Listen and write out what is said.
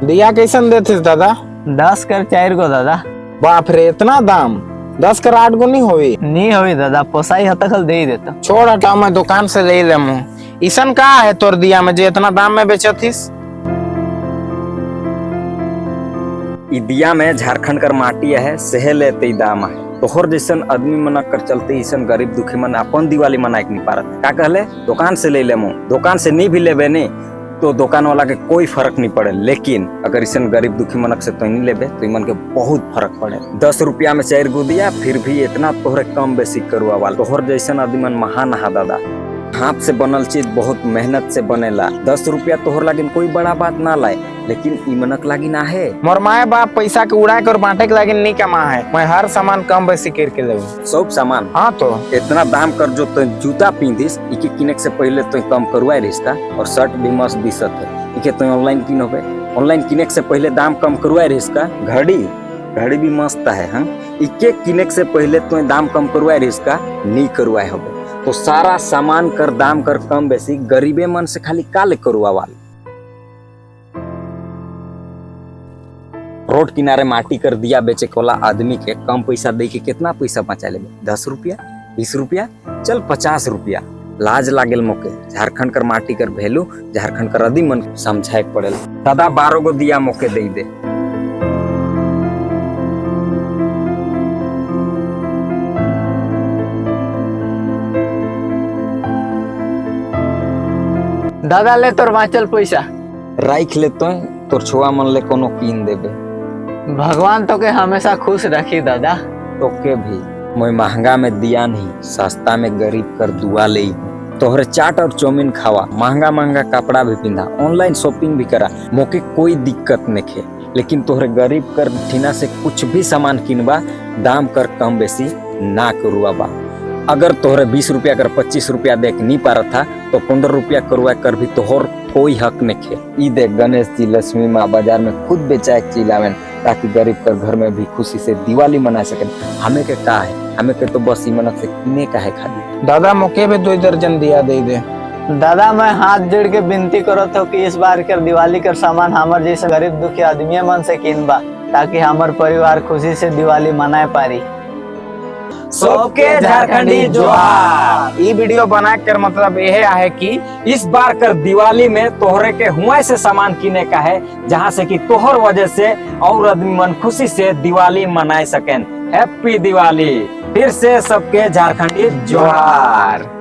दिया कैसन देते दादा? 10 कर 4 गो दादा। बाप रे, इतना दाम? 10 कर 8 गो नहीं होई? नहीं होई दादा, पोसाई हत कल दे ही देता। छोड़ हटाओ, मैं दुकान से ले लेमु। ईसन का है तोर दिया में जे इतना दाम में बेचथिस? ई दिया में झारखंड कर माटी है, सेहे लेते दाम है। तोहर जैसन आदमी मना कर चलते ईसन गरीब दुखी मन अपन दिवाली मनाए नहीं पारत। का कहले? दुकान से ले लेमु। दुकान से नहीं भी लेबे नहीं तो दुकान वाला के कोई फर्क नहीं पड़े, लेकिन अगर ईसन गरीब दुखी मनक से तो नहीं लेबे तो इमन के बहुत फर्क पड़े। 10 रुपया में 4 गो दिया, फिर भी इतना तोहरे कम बेसी करुआ वाल। तोहर जैसन आदमी मन महान हा दादा। हाथ से बनल चीज बहुत मेहनत से बनेला। 10 रुपया तोहर लागिन कोई बड़ा बात ना लाए, लेकिन इमनक लागिन आहे। मोर माए बाप पैसा के उड़ा कर बांटे के लागे नहीं कमा है। मैं हर सामान कम बेसी करके लेबू। सब सामान? हाँ तो इतना दाम कर जो तो जूता पींधिस इके किने से पहले तो कम करवाए रिश्ता। और शर्ट भी मस्त दिसत है, इके तो ऑनलाइन किनोबे। ऑनलाइन किने से पहले दाम कम करवाए रिश्ता। घड़ी भी मस्त है। हाँ, इके किने से पहले तो दाम कम करवाए रिश्ता नहीं करवाए होबे। तो सारा सामान कर दाम कर कम बेसी गरीबे मन से खाली काले करुआ वाल। रोड किनारे माटी कर दिया बेचे वाला आदमी के कम पैसा दे के कितना पैसा बचा लेबे? 10 रुपया, 20 रुपया, चल 50 रुपया। लाज लागेल मोके। झारखंड कर माटी कर वैल्यू झारखंड कर आदमी मन समझाए पड़ेल। दादा 12 गो दिया मोके दे दे। दादा ले तोर बाचल पैसा राइख ले तोर छुआ मन ले कोनो कीन देबे। भगवान तो के हमेशा खुश रखी दादा। तोके भी मैं महंगा में दिया नहीं, सस्ता में गरीब कर दुआ ले। तोहरे चाट और चौमिन खावा, महंगा महंगा कपड़ा भी पिंधा, ऑनलाइन शॉपिंग भी करा, मोके कोई दिक्कत नहीं खे। लेकिन तोहरे गरीब कर ठीना से कुछ भी सामान किनबा दाम कर कम बेसी ना करुआ बा। अगर तोहरे 20 रुपया कर 25 रुपया देख नहीं पा रहा था तो 15 रुपया करवा कर भी तोहर कोई हक नहीं खे। ई देख गणेश जी लक्ष्मी माँ बाजार में खुद बेचाए चिल्लावन, ताकि गरीब कर घर में भी खुशी से दिवाली मना सके। हमें के का है? हमें के तो बस मनक से किने का है खाली। दादा मोके भी 2 दर्जन दिया दे दे। दादा मैं हाथ जोड़ के विनती करत हूँ कि इस बार कर दिवाली कर सामान हमार जैसे गरीब दुखी आदमी मन से किनबा, ताकि हमार परिवार खुशी से दिवाली मनाए पारी। सबके झारखंडी जोहार। ई वीडियो बना कर मतलब यह है कि इस बार कर दिवाली में तोहरे के हुआ से सामान किने का है, जहाँ से कि तोहर वजह से और आदमी मन खुशी से दिवाली मनाए सकें। हैप्पी दिवाली। फिर से सबके झारखंडी जोहार।